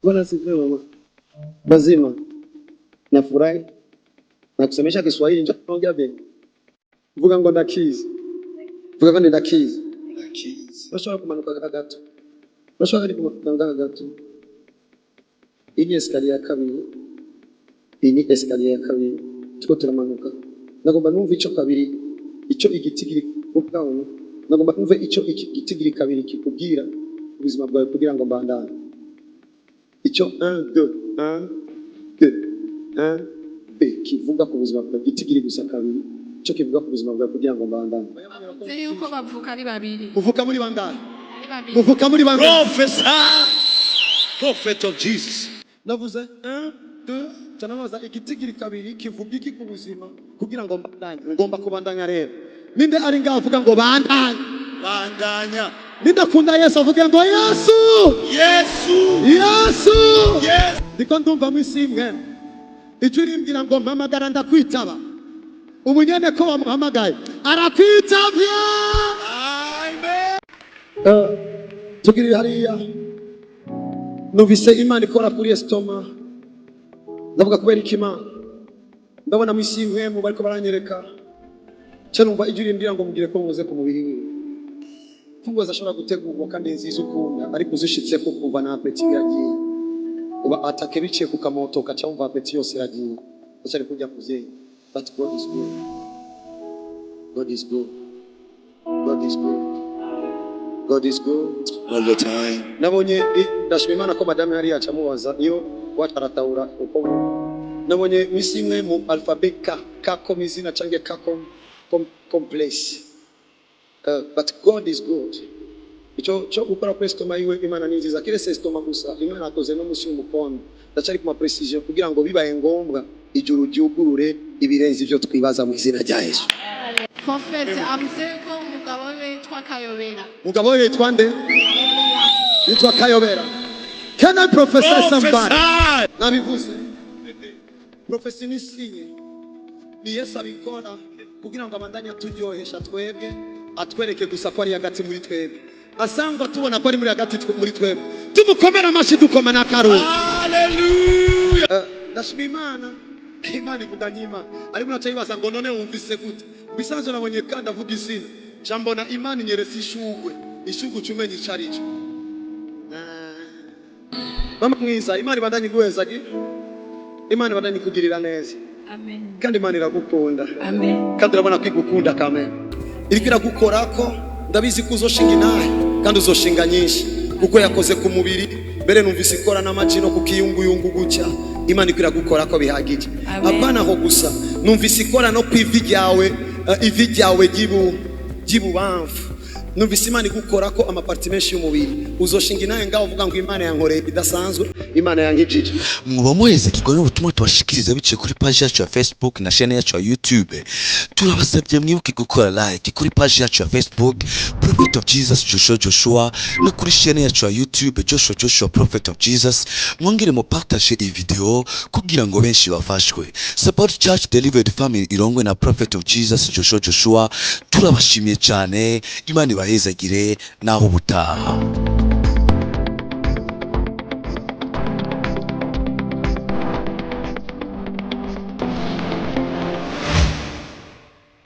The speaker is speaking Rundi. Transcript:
Bwana sifiwe mama. Bazima. Nafurahi. Na kusemesha Kiswahili ndio tunaongea vipi? Vuga ngo ndakizi. Vuga ngo ndakizi. Ndakizi. Bashobora kumanuka gato. Bashobora kumanuka gato. Iyi escalier ya kabiri. Iyi escalier ya kabiri. Tuko turamanuka. Nagomba numva ico kabiri. Ico igiti kiri ubwawo. Nagomba numva ico igiti kiri kabiri kikubwira ubuzima bwawe kugira ngo mbandane. Ico 1 2 1 2 1 kivuga ku buzima bwawe gitigiri gusa kabiri cyo kivuga ku buzima bwawe kugira ngo mbandane. Se yuko bavuka ari babiri. Uvuka muri bandane. Uvuka muri bandane. Prophet of Jesus. Navuze 1 2 cyanabaza igitigiri kabiri kivuga iki ku buzima kugira ngo mbandane. Ngomba kubandanya rero. Ninde ari ngavuga ngo bandanye. Bandanya. Ninde akunda Yesu avuga ngo Yesu. Yesu. Yesu. Yes. Ndiko ndumva mwisimwe. Ijurimbira ngo mpamagara ndakwitaba. Umunyene ko wamuhamagaye arakwitavya. Amen. Tugiri hariya numvise Imana ikora kuri estoma. Ndavuga kubera ikima ndabona mwisimwe mu bariko baranyereka cyo numva ijurimbira ngo mugire ko muze ku mubiri wiwe. Fungo zashobora gutegurwa kandi nziza ukunda ariko uzishitse ko kuva na apeti yagiye uba atake biciye ku kamoto kaca umva apeti yose yagiye cyari kujya kuzeye. But God is good. God is good. God is good. God is good All the time. Nabonye ndashima Imana ko madame yari yacamubaza iyo watarataura uko nabonye misimwe mu alphabet ka komizina cange ka complex. But God is good. Icho ukora kuri stoma yiwe Imana ni nziza kirese stoma gusa Imana akoze no musi umukondo ndacari kuma precision kugira ngo bibaye ngombwa ijuru ryugurure ibirenze ivyo twibaza mu izina rya Yesu. Prophet amseko mugabo we twakayobera. Mugabo we yitwa nde? Yitwa Kayobera. Can I prophesy somebody? Nabivuze. Prophecy ni sinye. Ni Yesu abikora kugira ngo abandanye aturyohesha twebwe atwereke gusa ko ari hagati muri twebwe. Asanga tubona ko ari muri hagati muri twebwe. Tumukomera amashi dukoma na karo. Hallelujah. Ndashimimana. Imana ikudanyima. Ariko nacayibaza ngo none wumvise gute? Bisanzwe nabonye kandi avuga izina. Jambo na Imana nyeretse ishugwe. Ishugwe cumenye icarico. Mama mwiza, Imana ibandanye guheza gi. Imana ibandanye kugirira neza. Amen. Kandi Imana iragukunda. Amen. Kandi urabona kwigukunda kame. Irikira gukorako ndabizi kuzoshinga inahe kandi uzoshinga nyinshi kuko yakoze ku mubiri mbere numvise ikora n'amacino kukiyunguyungu gucya Imana ikwira gukorako bihagije. Apana ho gusa numvise ikora no kwivi ryawe gibubamfu. Numvise Imana igukorako amaparti menshi y'umubiri uzoshinga inahe ngaho uvuga ngo Imana yankoreye bidasanzwe Imana yankijije. Muba muheze kigwa n'ubutumwa tubashikiriza biciye kuri page yacu ya Facebook na chaîne yacu ya YouTube. Turabasabye mwibuke gukora like kuri page yacu ya Facebook Prophet of Jesus Joshua no kuri chaîne yacu ya YouTube Joshua Prophet of Jesus. Mwongere mu partage iyi video kugira ngo benshi bafashwe. Support Church Delivered Family irongwe na Prophet of Jesus Joshua. Turabashimiye cyane. Imana ibahezagire naho butaha.